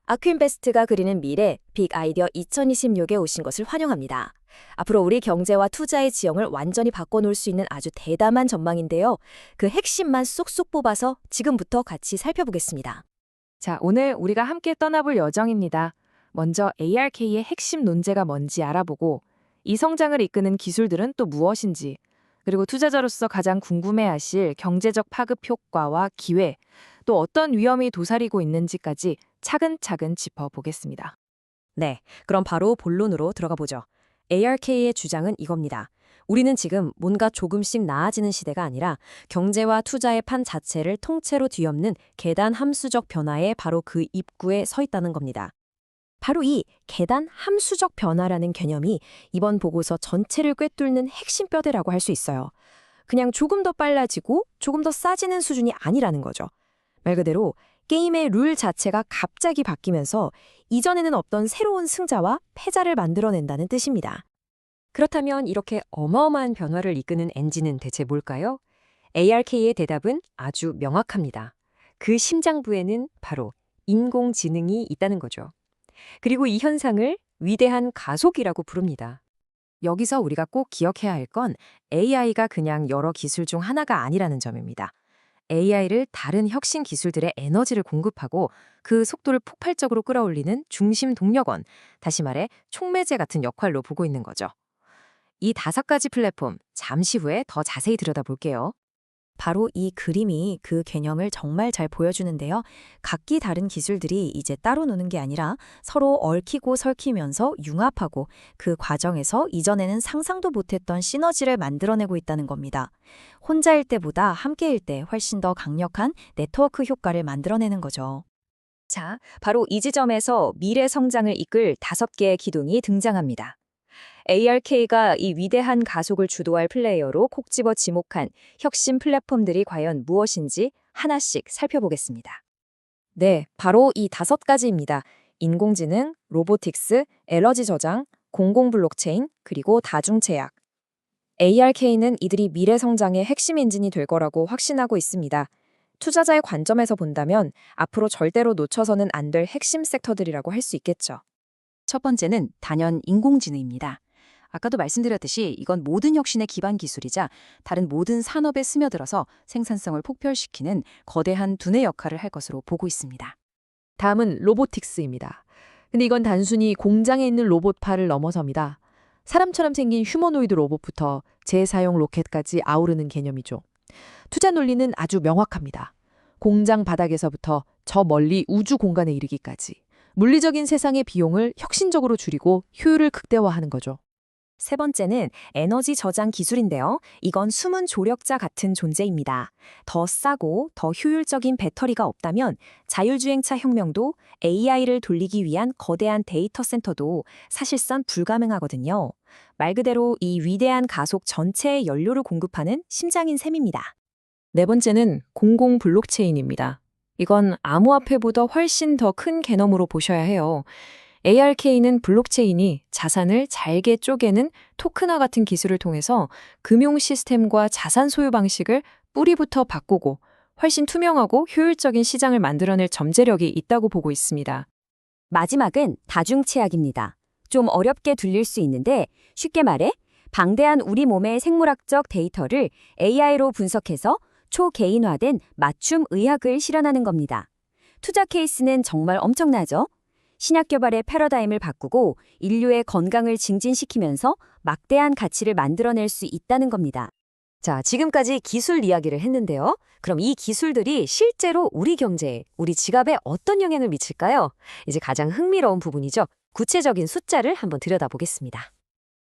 아큐인베스트가 그리는 미래 빅 아이디어 2026에 오신 것을 환영합니다. 앞으로 우리 경제와 투자의 지형을 완전히 바꿔놓을 수 있는 아주 대담한 전망인데요. 그 핵심만 쏙쏙 뽑아서 지금부터 같이 살펴보겠습니다. 자, 오늘 우리가 함께 떠나볼 여정입니다. 먼저 ARK의 핵심 논제가 뭔지 알아보고 이 성장을 이끄는 기술들은 또 무엇인지, 그리고 투자자로서 가장 궁금해하실 경제적 파급 효과와 기회, 또 어떤 위험이 도사리고 있는지까지 차근차근 짚어보겠습니다. 네, 그럼 바로 본론으로 들어가 보죠. ARK의 주장은 이겁니다. 우리는 지금 뭔가 조금씩 나아지는 시대가 아니라 경제와 투자의 판 자체를 통째로 뒤엎는 계단 함수적 변화의 바로 그 입구에 서 있다는 겁니다. 바로 이 계단 함수적 변화라는 개념이 이번 보고서 전체를 꿰뚫는 핵심 뼈대라고 할 수 있어요. 그냥 조금 더 빨라지고 조금 더 싸지는 수준이 아니라는 거죠. 말 그대로 게임의 룰 자체가 갑자기 바뀌면서 이전에는 없던 새로운 승자와 패자를 만들어낸다는 뜻입니다. 그렇다면 이렇게 어마어마한 변화를 이끄는 엔진은 대체 뭘까요? ARK의 대답은 아주 명확합니다. 그 심장부에는 바로 인공지능이 있다는 거죠. 그리고 이 현상을 위대한 가속이라고 부릅니다. 여기서 우리가 꼭 기억해야 할 건 AI가 그냥 여러 기술 중 하나가 아니라는 점입니다. AI를 다른 혁신 기술들의 에너지를 공급하고 그 속도를 폭발적으로 끌어올리는 중심 동력원, 다시 말해 촉매제 같은 역할로 보고 있는 거죠. 이 5가지 플랫폼, 잠시 후에 더 자세히 들여다볼게요. 바로 이 그림이 그 개념을 정말 잘 보여주는데요. 각기 다른 기술들이 이제 따로 노는 게 아니라 서로 얽히고 설키면서 융합하고 그 과정에서 이전에는 상상도 못했던 시너지를 만들어내고 있다는 겁니다. 혼자일 때보다 함께일 때 훨씬 더 강력한 네트워크 효과를 만들어내는 거죠. 자, 바로 이 지점에서 미래 성장을 이끌 5개의 기둥이 등장합니다. ARK가 이 위대한 가속을 주도할 플레이어로 콕 집어 지목한 혁신 플랫폼들이 과연 무엇인지 하나씩 살펴보겠습니다. 네, 바로 이 5가지입니다. 인공지능, 로보틱스, 에너지 저장, 공공 블록체인, 그리고 다중제약. ARK는 이들이 미래 성장의 핵심 엔진이 될 거라고 확신하고 있습니다. 투자자의 관점에서 본다면 앞으로 절대로 놓쳐서는 안 될 핵심 섹터들이라고 할 수 있겠죠. 첫 번째는 단연 인공지능입니다. 아까도 말씀드렸듯이 이건 모든 혁신의 기반 기술이자 다른 모든 산업에 스며들어서 생산성을 폭발시키는 거대한 두뇌 역할을 할 것으로 보고 있습니다. 다음은 로보틱스입니다. 근데 이건 단순히 공장에 있는 로봇파를 넘어섭니다. 사람처럼 생긴 휴머노이드 로봇부터 재사용 로켓까지 아우르는 개념이죠. 투자 논리는 아주 명확합니다. 공장 바닥에서부터 저 멀리 우주 공간에 이르기까지 물리적인 세상의 비용을 혁신적으로 줄이고 효율을 극대화하는 거죠. 세 번째는 에너지 저장 기술인데요. 이건 숨은 조력자 같은 존재입니다. 더 싸고 더 효율적인 배터리가 없다면 자율주행차 혁명도 AI를 돌리기 위한 거대한 데이터 센터도 사실상 불가능하거든요. 말 그대로 이 위대한 가속 전체의 연료를 공급하는 심장인 셈입니다. 네 번째는 공공 블록체인입니다. 이건 암호화폐보다 훨씬 더 큰 개념으로 보셔야 해요. ARK는 블록체인이 자산을 잘게 쪼개는 토큰화 같은 기술을 통해서 금융 시스템과 자산 소유 방식을 뿌리부터 바꾸고 훨씬 투명하고 효율적인 시장을 만들어낼 잠재력이 있다고 보고 있습니다. 마지막은 다중체약입니다. 좀 어렵게 들릴 수 있는데 쉽게 말해 방대한 우리 몸의 생물학적 데이터를 AI로 분석해서 초개인화된 맞춤 의학을 실현하는 겁니다. 투자 케이스는 정말 엄청나죠? 신약 개발의 패러다임을 바꾸고 인류의 건강을 증진시키면서 막대한 가치를 만들어낼 수 있다는 겁니다. 자, 지금까지 기술 이야기를 했는데요. 그럼 이 기술들이 실제로 우리 경제에, 우리 지갑에 어떤 영향을 미칠까요? 이제 가장 흥미로운 부분이죠. 구체적인 숫자를 한번 들여다보겠습니다.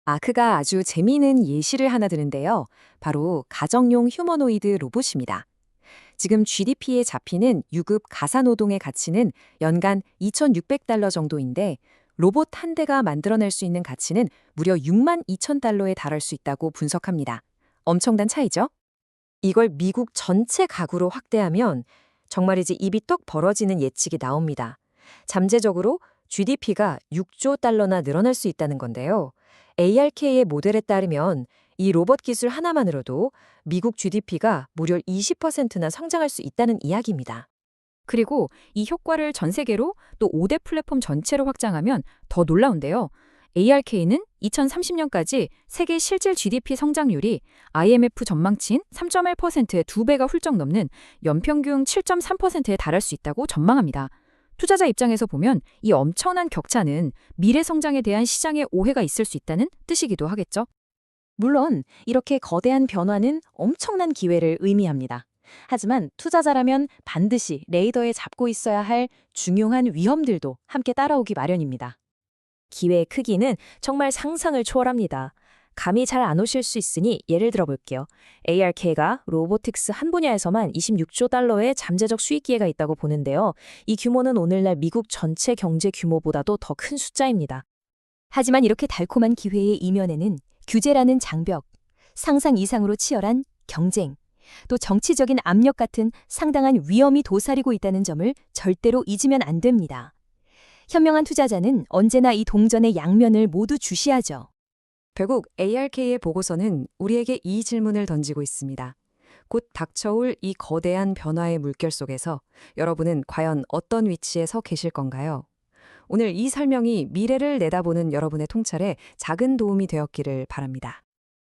아크가 아주 재미있는 예시를 하나 드는데요. 바로 가정용 휴머노이드 로봇입니다. 지금 GDP에 잡히는 유급 가사노동의 가치는 연간 2,600달러 정도인데 로봇 한 대가 만들어낼 수 있는 가치는 무려 6만 2천 달러에 달할 수 있다고 분석합니다. 엄청난 차이죠? 이걸 미국 전체 가구로 확대하면 정말이지 입이 떡 벌어지는 예측이 나옵니다. 잠재적으로 GDP가 6조 달러나 늘어날 수 있다는 건데요. ARK의 모델에 따르면 이 로봇 기술 하나만으로도 미국 GDP가 무려 20%나 성장할 수 있다는 이야기입니다. 그리고 이 효과를 전 세계로 또 5대 플랫폼 전체로 확장하면 더 놀라운데요. ARK는 2030년까지 세계 실질 GDP 성장률이 IMF 전망치인 3.1%의 2배가 훌쩍 넘는 연평균 7.3%에 달할 수 있다고 전망합니다. 투자자 입장에서 보면 이 엄청난 격차는 미래 성장에 대한 시장의 오해가 있을 수 있다는 뜻이기도 하겠죠. 물론 이렇게 거대한 변화는 엄청난 기회를 의미합니다. 하지만 투자자라면 반드시 레이더에 잡고 있어야 할 중요한 위험들도 함께 따라오기 마련입니다. 기회의 크기는 정말 상상을 초월합니다. 감이 잘 안 오실 수 있으니 예를 들어 볼게요. ARK가 로보틱스 한 분야에서만 26조 달러의 잠재적 수익 기회가 있다고 보는데요. 이 규모는 오늘날 미국 전체 경제 규모보다도 더 큰 숫자입니다. 하지만 이렇게 달콤한 기회의 이면에는 규제라는 장벽, 상상 이상으로 치열한 경쟁, 또 정치적인 압력 같은 상당한 위험이 도사리고 있다는 점을 절대로 잊으면 안 됩니다. 현명한 투자자는 언제나 이 동전의 양면을 모두 주시하죠. 결국 ARK의 보고서는 우리에게 이 질문을 던지고 있습니다. 곧 닥쳐올 이 거대한 변화의 물결 속에서 여러분은 과연 어떤 위치에 서 계실 건가요? 오늘 이 설명이 미래를 내다보는 여러분의 통찰에 작은 도움이 되었기를 바랍니다.